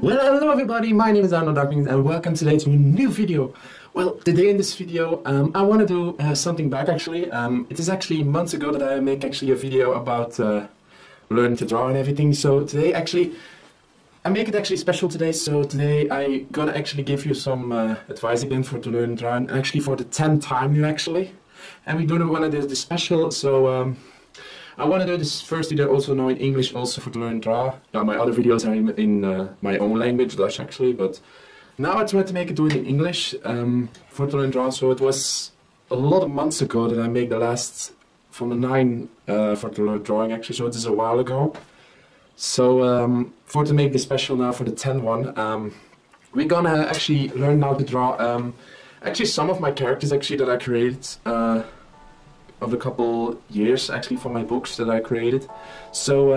Well, hello everybody, my name is Arno Darkings and welcome today to a new video. Well, today in this video, I want to do something back actually. It is actually months ago that I make actually a video about learning to draw and everything. So today actually, I make it actually special today. So today I gonna actually give you some advice again for to learn drawing, actually for the 10th time now actually. And we don't want to do this special, so I want to do this first video also now in English, also for to learn draw. Now my other videos are in my own language, Dutch actually, but now I try to make it do it in English for to learn draw. So it was a lot of months ago that I made the last from the 9 for to learn drawing actually, so it is a while ago. So for to make this special now for the 10th one, we're gonna actually learn how to draw actually some of my characters actually that I created of a couple years actually for my books that I created. So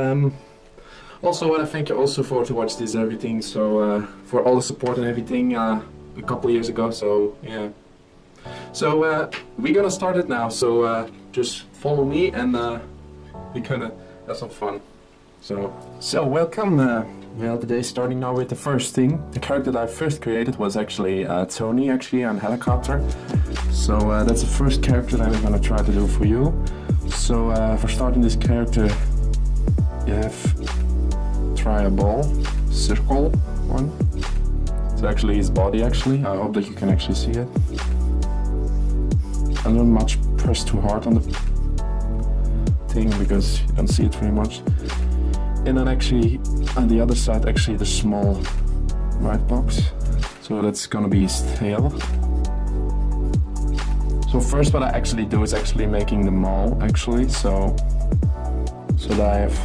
also I want to thank you also for to watch this and everything, so for all the support and everything a couple years ago. So yeah, so we're gonna start it now, so just follow me and we're gonna have some fun. So welcome. Well, today starting now with the first thing. The character that I first created was actually Tony, actually on Helicopter. So that's the first character that I'm gonna try to do for you. So for starting this character, you have try a ball, circle one. It's actually his body actually. I hope that you can actually see it. I don't much press too hard on the thing because you don't see it very much. And then actually on the other side actually the small right box, so that's gonna be his tail. So first what I actually do is actually making the mole actually, so that I have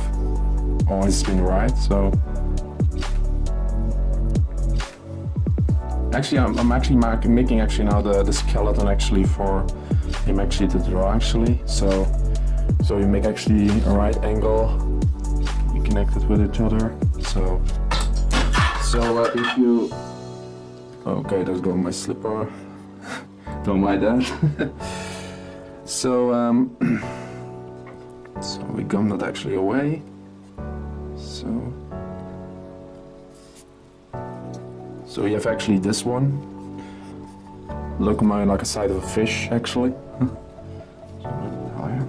always been right. So actually I'm actually making actually now the skeleton actually for him actually to draw actually. So you make actually a right angle connected with each other. So if you, okay, there's going my slipper. Don't mind that. So we gum that actually away. So you have actually this one. Look like a side of a fish actually. So a little bit higher.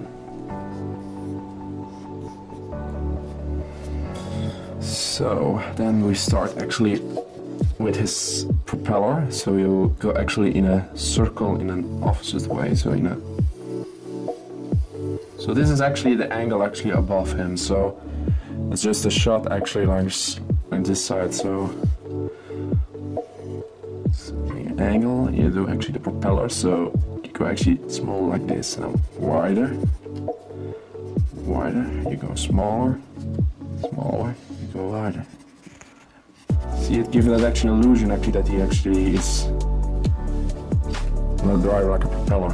So then we start actually with his propeller. So you go actually in a circle in an opposite way. So this is actually the angle actually above him. So it's just a shot actually like this side. So the angle, you do actually the propeller. So you go actually small like this and wider. You go smaller. You go wider. See, it gives that actual illusion actually that he actually is not driving like a propeller.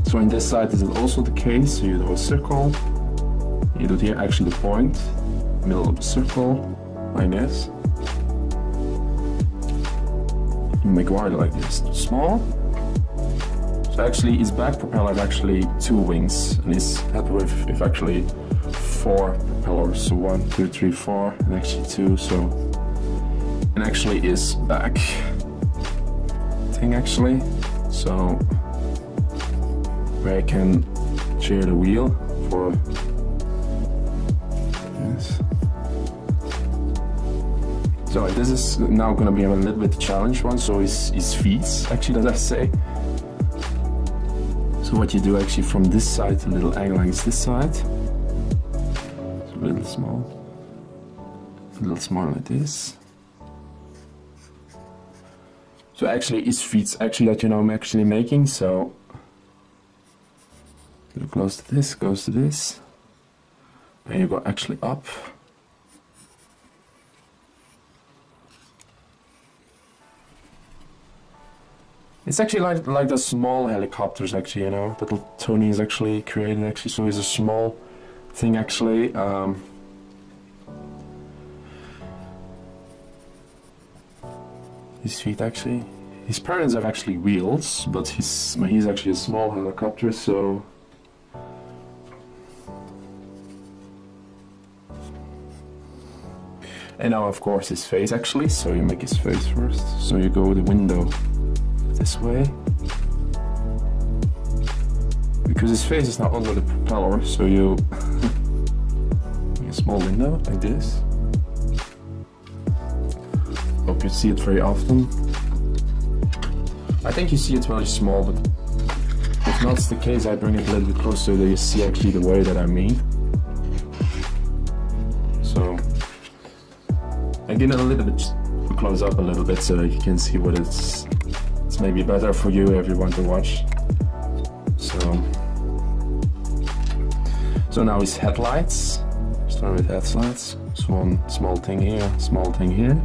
So in this side is it also the case. So you do a circle. You do here actually the point, middle of the circle, like this. You make wider like this, small. So actually his back propeller is actually 2 wings, and his head with actually 4 propellers. So 1, 2, 3, 4, and actually 2. So and actually his back thing actually. So where I can steer the wheel for yes. So this is now gonna be a little bit challenge one. So his feet actually, that I say. So what you do actually from this side, a little angle like this side. So a little small like this. So actually his feet actually that I'm actually making. So you close to this, goes to this, and you go actually up. It's actually like the small helicopters actually, that Tony is actually created actually. So it's a small thing actually. His feet actually. His parents have actually wheels, but he's actually a small helicopter. So And now of course his face actually, so you make his face first. So you go the window this way. Because his face is now under the propeller, so you make a small window like this. Hope you see it very often. I think you see it very small, but if not the case, I bring it a little bit closer so that you see actually the way that I mean. So I get it a little bit close up a little bit so you can see what it's maybe better for you if you want to watch. So now his headlights. Start with headlights. So one small thing here, small thing here.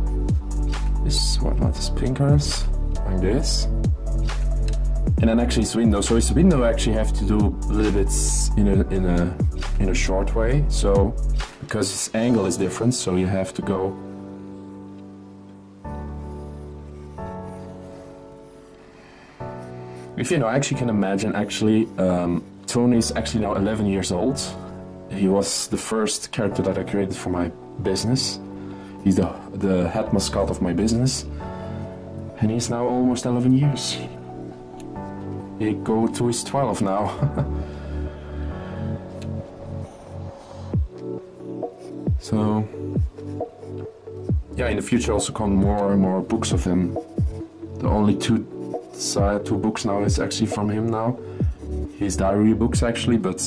This whatnot is pinkers, like this. And then actually his window. So his window actually have to do a little bit in a short way. So because his angle is different, so you have to go. If you know, I actually can imagine actually. Tony is actually now 11 years old. He was the first character that I created for my business. He's the head mascot of my business. And he's now almost 11 years. He go to his 12 now. So, yeah, in the future also come more and more books of him. The only two books now is actually from him now. His diary books actually, but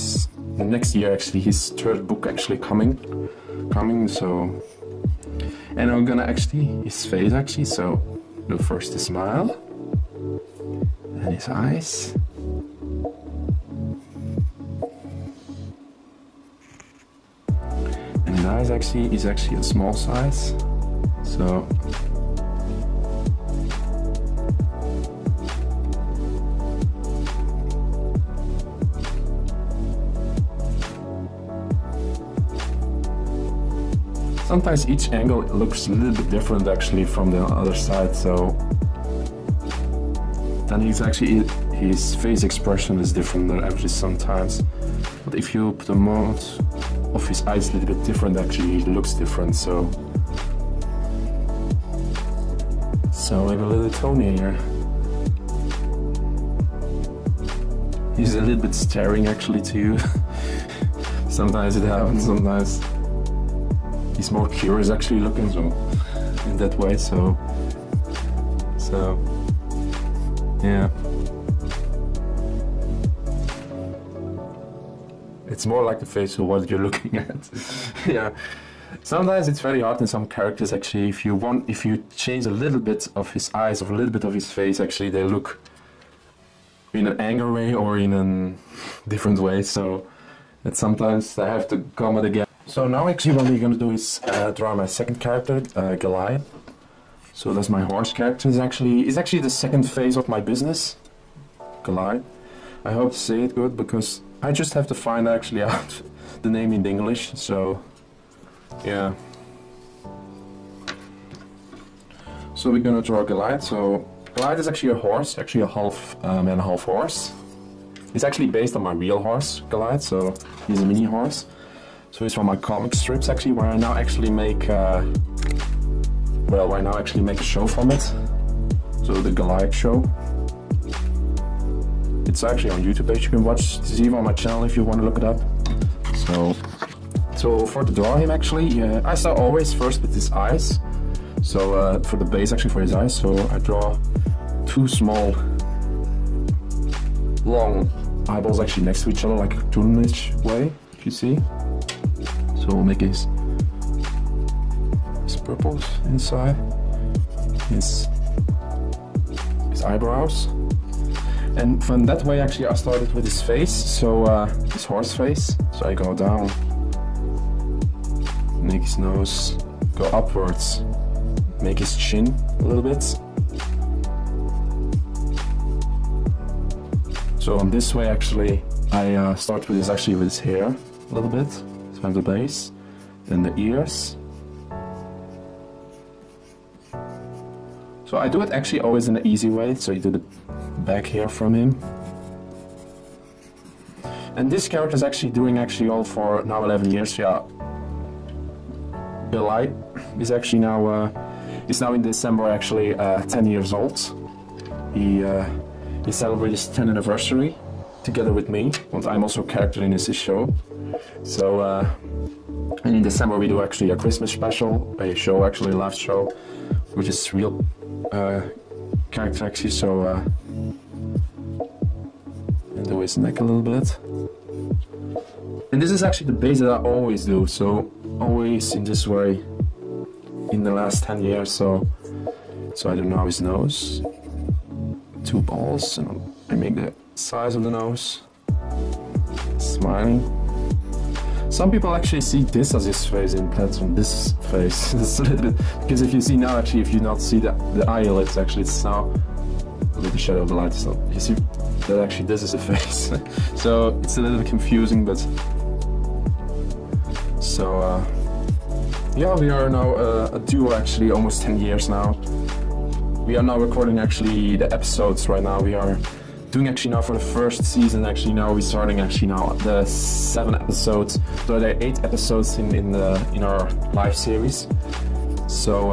next year actually his third book actually coming. So, and I'm gonna actually his face actually. So, do first the smile and his eyes. And his eyes actually is actually a small size. So. Sometimes each angle looks a little bit different actually from the other side, so then his face expression is different actually sometimes. But if you put the mode of his eyes a little bit different, actually he looks different. So we have a little Tony here. He's a little bit staring actually to you. Sometimes it happens, sometimes. He's more curious actually looking, so in that way, so yeah. It's more like the face of what you're looking at. Yeah. Sometimes it's very hard in some characters actually, if you change a little bit of his eyes or a little bit of his face, actually they look in an angry way or in a different way, so that sometimes I have to come it again. So now actually what we're going to do is draw my second character, Goliath. So that's my horse character. It's actually the second phase of my business, Goliath. I hope to say it good because I just have to find actually out the name in English. So yeah. So we're going to draw Goliath. So Goliath is actually a horse, actually a half man, half horse. It's actually based on my real horse, Goliath. So he's a mini horse. So it's from my comic strips actually, where I now actually make a show from it. So the Goliath show. It's actually on YouTube page. You can watch this even on my channel if you want to look it up. So for to draw him actually, I start always first with his eyes. So for the base actually for his eyes, so I draw two small, long eyeballs actually next to each other, like a cartoonish way, if you see. So we'll make his purples inside, his eyebrows. And from that way actually I started with his face, so his horse face. So I go down, make his nose go upwards, make his chin a little bit. So on this way actually I start with his hair a little bit. From the base, then the ears. So I do it actually always in an easy way, so you do the back hair from him. And this character is actually doing all for now 11 years, yeah. Belite is actually now is now in December actually 10 years old. He celebrated his 10th anniversary together with me, and I'm also a character in his show. So and in December we do actually a Christmas special, a show actually, a live show, which is real character actually. So and do his neck a little bit. And this is actually the base that I always do, so always in this way in the last 10 years. So I do now his nose, 2 balls, and I make the size of the nose, smiling. Some people actually see this as his face and that's on this face. It's a little bit, because if you see now actually, if you not see the eyelids actually, it's now with the shadow of the light, so you see that actually this is a face. So it's a little bit confusing, but so yeah, we are now a duo actually, almost 10 years now. We are now recording actually the episodes right now. We are doing actually now for the first season actually, now we're starting actually now the 7 episodes. So there are 8 episodes in our live series. So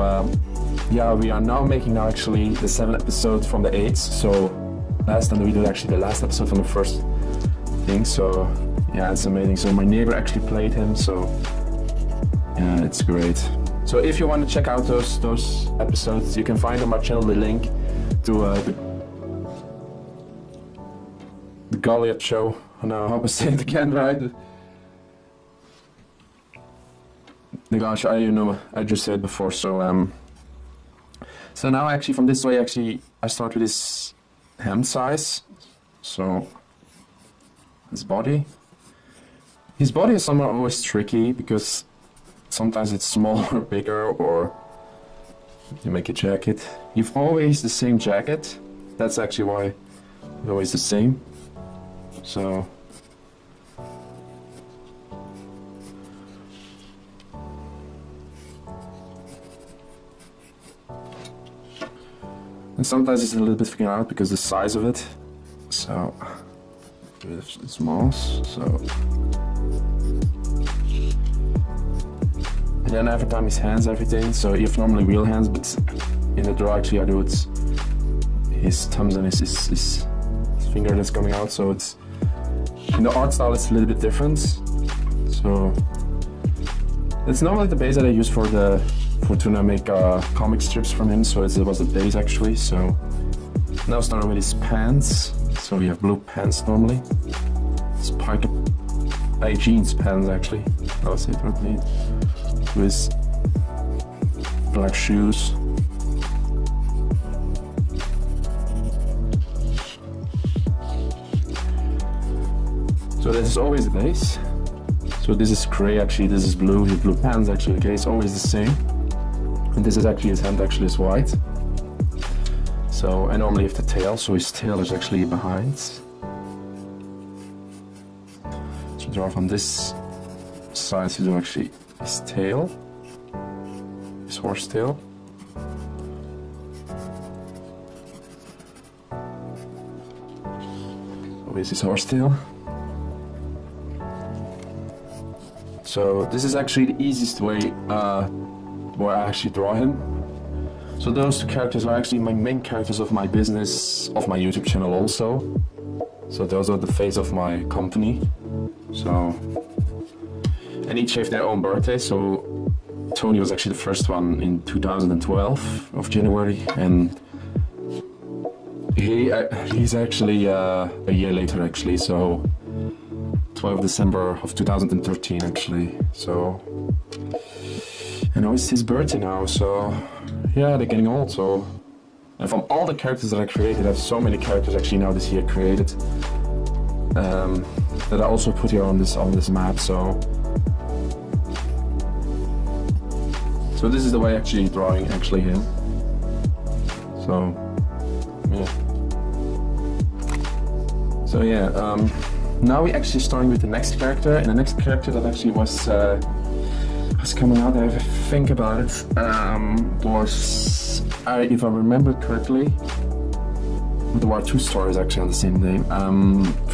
yeah, we are now making now actually the 7 episodes from the 8. So last time we did actually the last episode from the first thing. So yeah, it's amazing. So my neighbor actually played him, so yeah, it's great. So if you want to check out those episodes, you can find on my channel the link to the Goliath show. I don't know how to say it again, right? The Goliath show, I just said it before. So so now actually from this way actually I start with this hand size. So his body is somewhat always tricky because sometimes it's smaller or bigger, or you make a jacket. You've always the same jacket. That's actually why it's always the same. So and sometimes it's a little bit figured out because the size of it. So it's mouse. So and then every time his hands, everything. So you have normally real hands, but in the draw actually I do it his thumbs and his finger that's coming out. So it's in the art style it's a little bit different. So it's normally the base that I use for to make comic strips from him. So it was the base actually. So now starting with his pants. So we have blue pants normally. It's jeans pants actually. I'll say it properly. With black shoes. So this is always the base. So this is gray actually, this is blue, his blue pants actually, okay, it's always the same. And this is actually his hand actually is white. So I normally have the tail, so his tail is actually behind. So draw from this side to do actually his tail, his horse tail. So here's his horse tail. So this is actually the easiest way where I actually draw him. So those 2 characters are actually my main characters of my business, of my YouTube channel also. So those are the face of my company. So, and each have their own birthday. So Tony was actually the first one in 2012 of January, and he's actually a year later actually. So 12 December of 2013 actually. So and now it's his birthday now, so yeah, they're getting old. So and from all the characters that I created, I have so many characters actually now this year created that I also put here on this map. So this is the way actually drawing actually him. So yeah. So yeah, now we're actually starting with the next character, and the next character that actually was coming out, I have to think about it, was, if I remember correctly, There were two stories actually on the same day.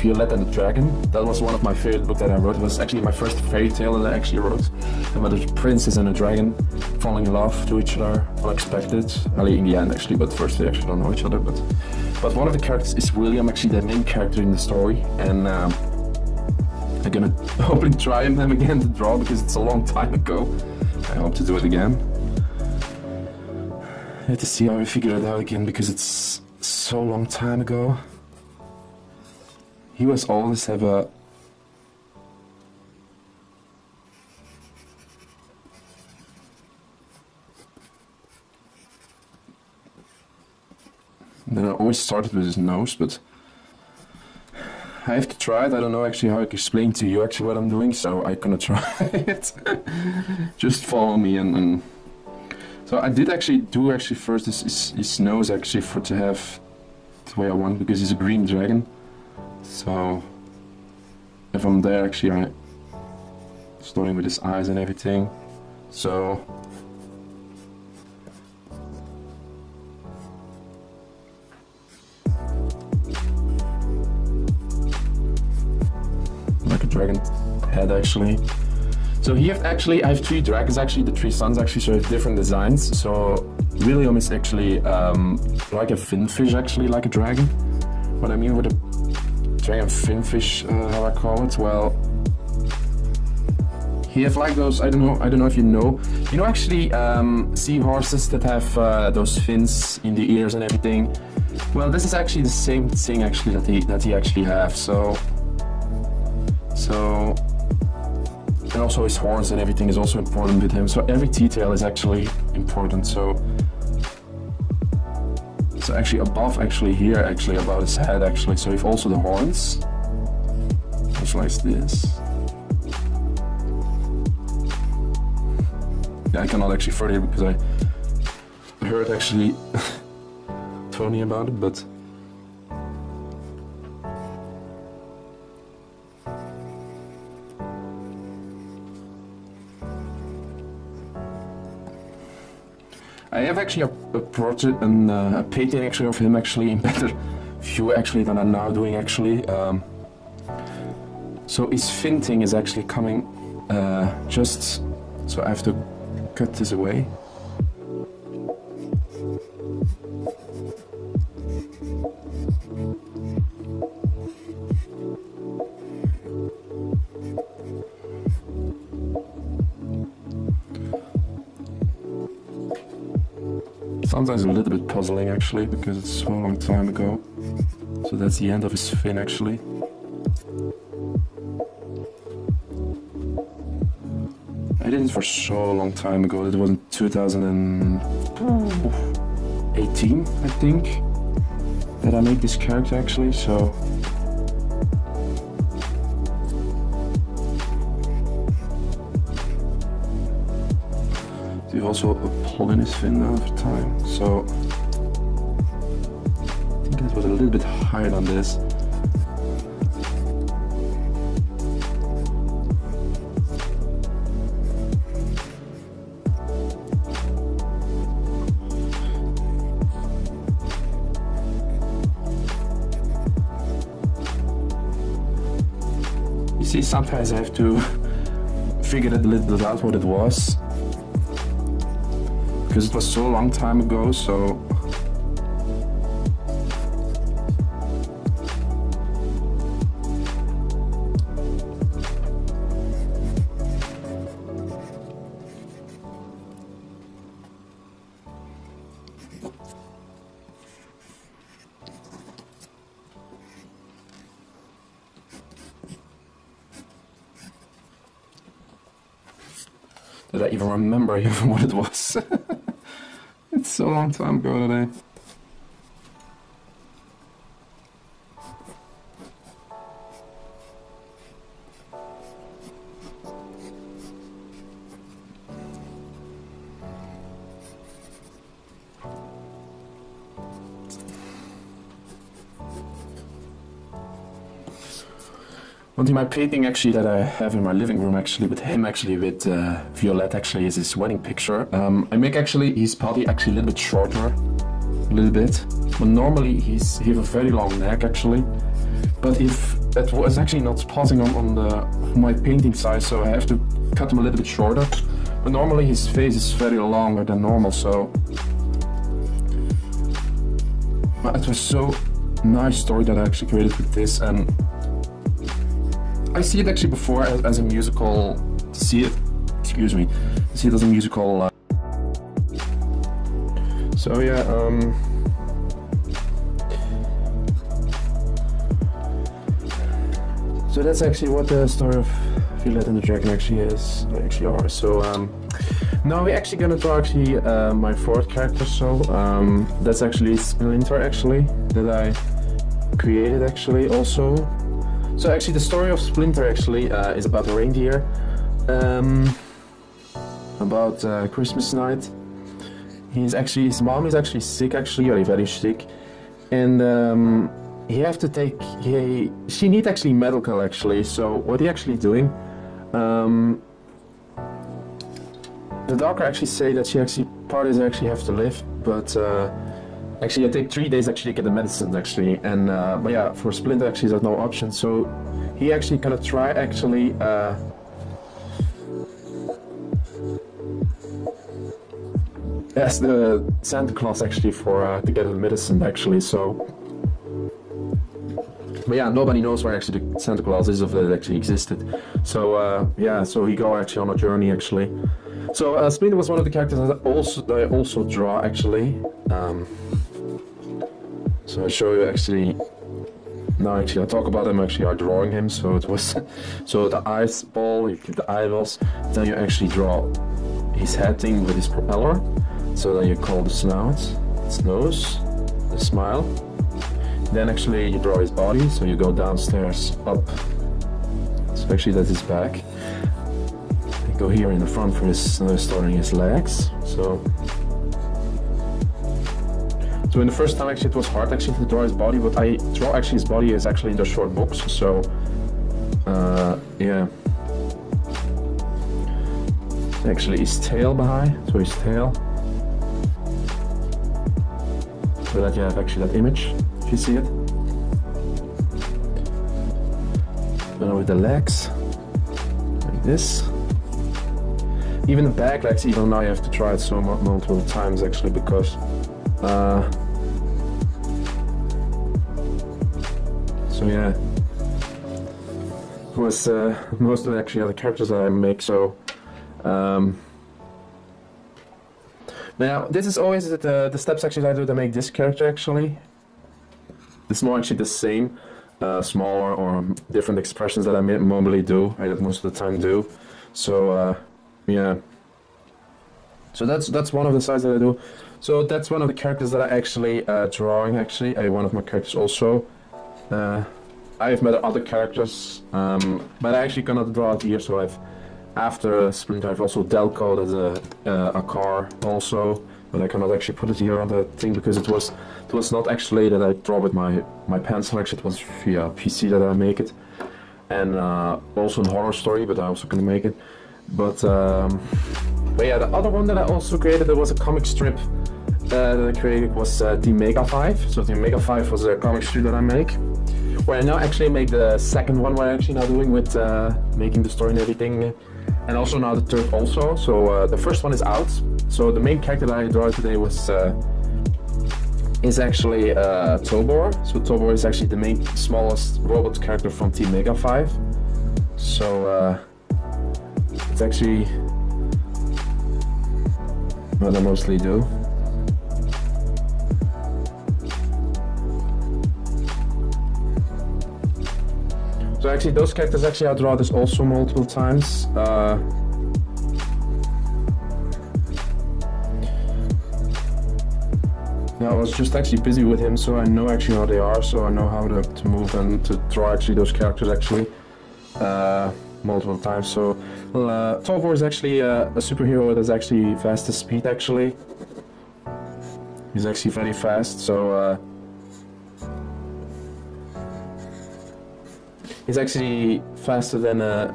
Violet and the Dragon. That was one of my favorite books that I wrote. It was actually my first fairy tale that I actually wrote. About a princess and a dragon falling in love to each other, unexpected. Well, in the end actually, but first they actually don't know each other. But one of the characters is William, actually the main character in the story. And I'm gonna hopefully try him again to draw because it's a long time ago. I hope to do it again. I have to see how I figure it out again because it's so long time ago. He was always have a then I always started with his nose, but I have to try it. I don't know actually how I can explain to you actually what I'm doing, so I'm gonna try it. Just follow me and so I did actually do first his nose actually to have the way I want, because he's a green dragon. So if I'm there actually I starting with his eyes and everything. So like a dragon head actually. So here actually I have three dragons actually, the three sons actually, so I have different designs. So William is actually like a finfish actually, like a dragon. What I mean with a dragon finfish, how I call it, well, he have like those, I don't know if you know actually seahorses that have those fins in the ears and everything. Well, this is actually the same thing actually that he actually have. So and also his horns and everything is also important with him. So every detail is actually important. So actually above actually here actually about his head actually. So if also the horns, just like this. Yeah, I cannot actually further because I heard actually Tony about it, but I have actually a project and a painting actually of him actually in better view actually than I'm now doing actually. So his fin thing is actually coming just, so I have to cut this away. Sometimes a little bit puzzling actually, because it's so long time ago. So that's the end of his fin actually. I did it for so long time ago. It was in 2018, I think, that I made this character actually, so. There's also a hole in his fin now over time, so I think it was a little bit higher than this. You see, sometimes I have to figure it a little bit out what it was, because it was so long time ago, so did I even remember even what it was? It's so long time ago today. One thing, my painting actually that I have in my living room actually with him actually with Violet actually is his wedding picture. I make actually his body actually a little bit shorter. little bit. But normally he has a very long neck actually. But if that was actually not passing on my painting size, so I have to cut him a little bit shorter. But normally his face is very longer than normal, so it was so nice story that I actually created with this, and I see it actually before as a musical. See it as a musical. So yeah, so that's actually what the story of Violet and the Dragon actually are. So now we're actually gonna draw actually my fourth character. So that's actually Splinter actually that I created actually also. So actually the story of Splinter actually is about a reindeer, about Christmas night. His mom is actually sick actually, very very sick, and she needs actually medical actually. So what he actually doing? The doctor actually say that parties actually have to live, but actually I take 3 days actually to get the medicine actually, and but yeah, for Splinter actually there's no option, so he actually gonna try actually ask the Santa Claus actually for to get the medicine actually. So but yeah, nobody knows where actually the Santa Claus is, if it actually existed. So yeah, so he go actually on a journey actually. So Splinter was one of the characters that I also draw actually. So I show you actually. Now actually I talk about him actually, I'm drawing him. So it was so the eyes ball, you get the eyeballs, then you actually draw his head thing with his propeller. So then you call the snout, his nose, the smile. Then actually you draw his body, so you go downstairs, up. So actually that's his back. You go here in the front for starting his legs. So in the first time actually it was hard actually to draw his body, but I draw actually his body is actually in the short box. So yeah. Actually his tail behind, so his tail. So that you have actually that image, if you see it. And with the legs, like this. Even the back legs, even now you have to try it so multiple times actually, because so yeah, it was most of the actually other characters that I make. So now this is always the steps actually I do to make this character actually. It's more actually the same, smaller or different expressions that I normally do. I most of the time do. So yeah. So that's one of the sides that I do. So that's one of the characters that I actually drawing actually. One of my characters also. I have made other characters, but I actually cannot draw it here. So after Splinter, I've also Delcoed a car also, but I cannot actually put it here on the thing because it was not actually that I draw with my pencil. Actually, it was via PC that I make it, and also in Horror Story, but I also can make it. But yeah, the other one that I also created, there was a comic strip that I created, was Team Mega 5. So Team Mega 5 was a comic strip that I make, where I now actually make the second one, where I'm actually now doing with making the story and everything, and also now the third also. So the first one is out. So the main character that I draw today is actually Tobor. So Tobor is actually the main smallest robot character from Team Mega 5. So it's actually what I mostly do. So actually those characters actually I draw this also multiple times. I was just actually busy with him, so I know actually how they are, so I know how to move and to draw actually those characters actually multiple times. So Tobor is actually a superhero that's actually fast as speed actually. He's actually very fast, so he's actually faster than a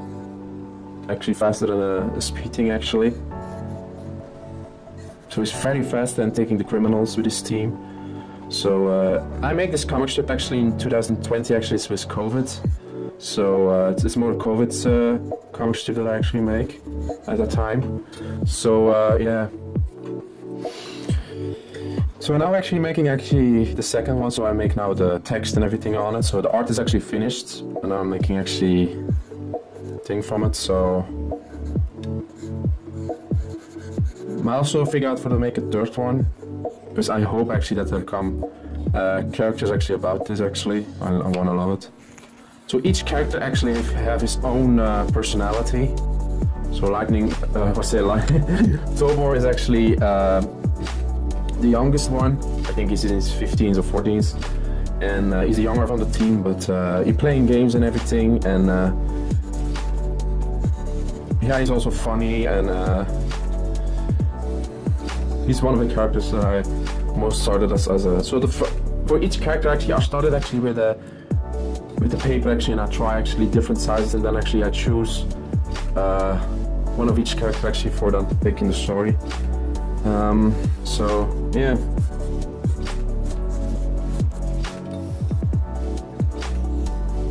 speeding actually. So he's very fast and taking the criminals with his team. So I made this comic strip actually in 2020. Actually, it's with COVID. So it's more a COVID comic strip that I actually make at that time. So yeah. So now I'm actually making the second one. So I make now the text and everything on it. So the art is actually finished, and now I'm making actually thing from it. So I also figure out for to make a third one, because I hope actually that there come characters actually about this actually. I wanna love it. So each character actually have his own personality. So Lightning, Tobor is actually the youngest one. I think he's in his 15s or 14s, and he's the younger from the team, but he's playing games and everything, and yeah, he's also funny, and he's one of the characters that I most started as a. So for each character actually, I started actually with the paper actually, and I try actually different sizes, and then actually I choose one of each character actually for them to pick in the story. So yeah.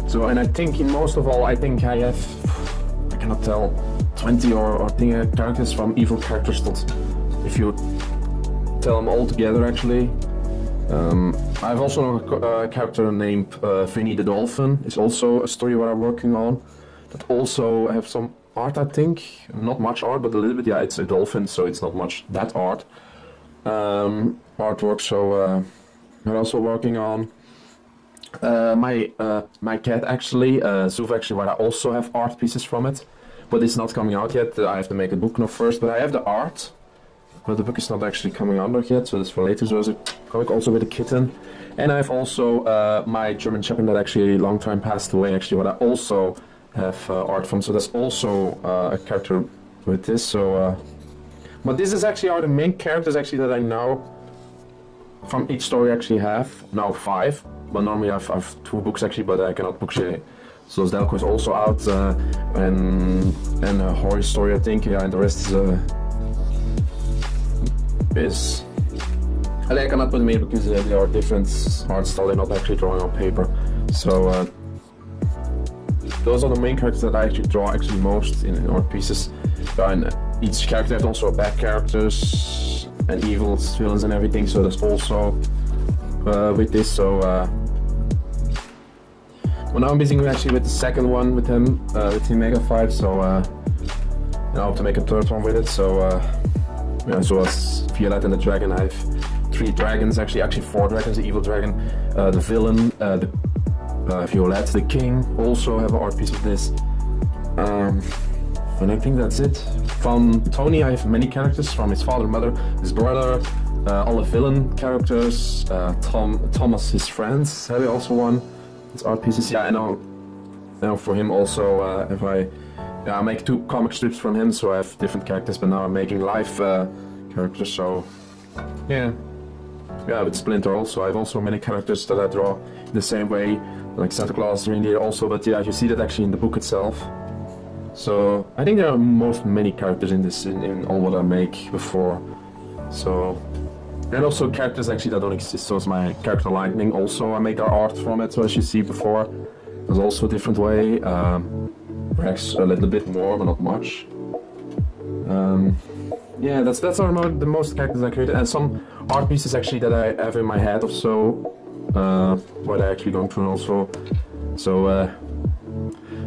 So, and I think in most of all, I think I have, I cannot tell, 20 or characters from evil characters that, if you tell them all together actually. I have also a character named Vinny the Dolphin. It's also a story what I'm working on, that also have some art, I think. Not much art, but a little bit. Yeah, it's a dolphin, so it's not much that art. Artwork, so I'm also working on my cat actually, Zuv actually, where I also have art pieces from it, but it's not coming out yet. I have to make a book now first, but I have the art, but the book is not actually coming out yet, so that's for later. So there's a comic also with a kitten, and I have also my German Shepherd that actually a long time passed away actually, what I also have art from, so there's also a character with this. So but this is actually are the main characters actually that I now from each story actually have now 5, but normally I have 2 books actually, but I cannot book share. So Delco is also out, and a horror story I think, yeah, and the rest is I cannot put them in because they are different art style, they're not actually drawing on paper. So those are the main characters that I actually draw actually most in art pieces. And each character has also bad characters and evil villains and everything, so that's also with this. So well, now I'm busy actually with the second one with him, with Team Mega 5, so and I hope to make a third one with it. So yeah, so as Violet and the Dragon, I have 3 dragons, actually 4 dragons, the evil dragon, the villain, the Violet, the king, also have an art piece of this. And I think that's it. From Tony I have many characters, from his father, mother, his brother, all the villain characters, Thomas, his friends, have also one. It's art pieces. Yeah, I know for him also, if I make 2 comic strips from him, so I have different characters, but now I'm making live characters, so yeah. Yeah, with Splinter also, I have also many characters that I draw the same way, like Santa Claus, reindeer also, but yeah, you see that actually in the book itself. So I think there are many characters in this, in all what I make before. So, and also characters actually that don't exist. So it's my character Lightning. Also, I make their art from it. So as you see before, there's also a different way. Perhaps a little bit more, but not much. Yeah, that's the most characters I created, and some art pieces actually that I have in my head or so. What I actually going through also. So.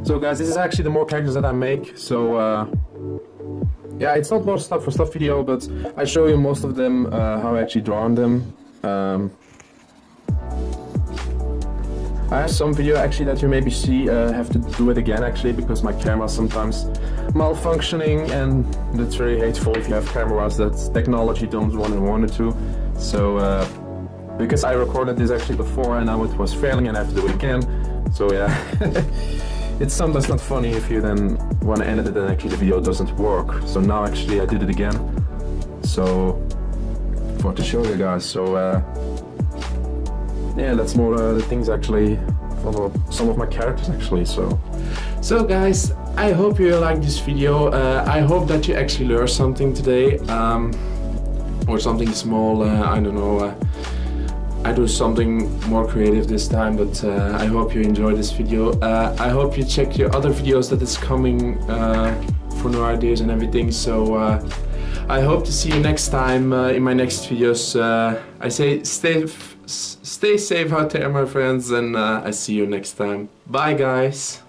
So guys, this is actually the more characters that I make. So yeah, it's not more stuff for stuff video, but I show you most of them, how I actually draw on them. I have some video actually that you maybe see, have to do it again actually, because my camera is sometimes malfunctioning, and that's very hateful if you have cameras that technology don't want it to. So because I recorded this actually before and now it was failing and I have to do it again. So yeah. It's sometimes not funny if you then want to edit it and actually the video doesn't work. So now actually I did it again. So for to show you guys. So yeah, that's more the things actually for some of my characters actually. So guys, I hope you liked this video. I hope that you actually learned something today, or something small. I don't know. I do something more creative this time, but I hope you enjoy this video. I hope you check your other videos that is coming for new ideas and everything. So I hope to see you next time in my next videos. I say stay safe out there, my friends, and I see you next time. Bye, guys.